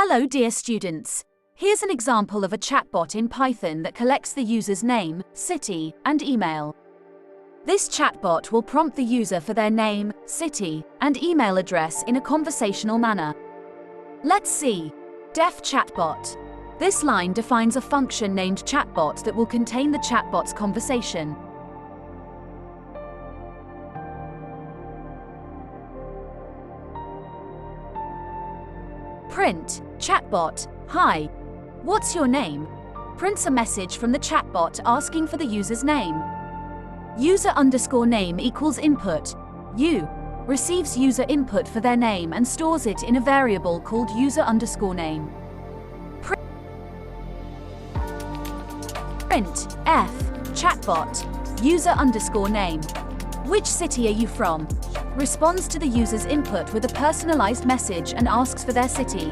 Hello dear students. Here's an example of a chatbot in Python that collects the user's name, city, and email. This chatbot will prompt the user for their name, city, and email address in a conversational manner. Let's see. Def chatbot. This line defines a function named chatbot that will contain the chatbot's conversation. Print, chatbot, hi. What's your name? Prints a message from the chatbot asking for the user's name. User_name equals input. U receives user input for their name and stores it in a variable called user_name. Print, F, chatbot, user_name. Which city are you from? Responds to the user's input with a personalized message and asks for their city.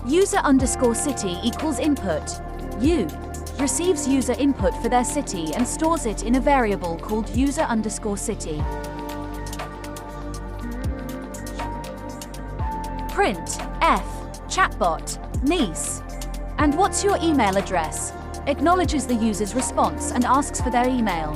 User_city equals input. U receives user input for their city and stores it in a variable called user_city. Print, F, chatbot, niece. And what's your email address? Acknowledges the user's response and asks for their email.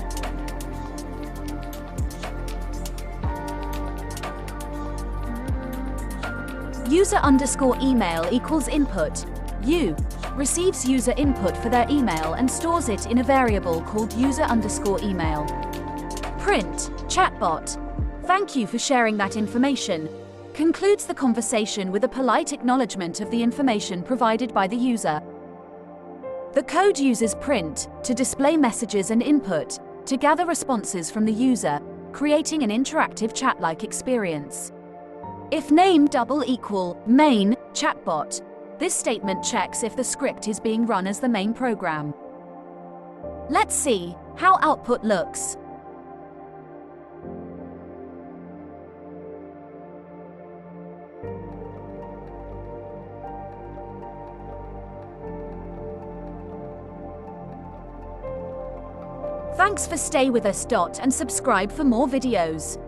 User_email equals input. U receives user input for their email and stores it in a variable called user_email. Print, chatbot. Thank you for sharing that information. Concludes the conversation with a polite acknowledgement of the information provided by the user. The code uses print to display messages and input to gather responses from the user, creating an interactive chat-like experience. If name = main chatbot, this statement checks if the script is being run as the main program. Let's see how output looks. Thanks for stay with us. And subscribe for more videos.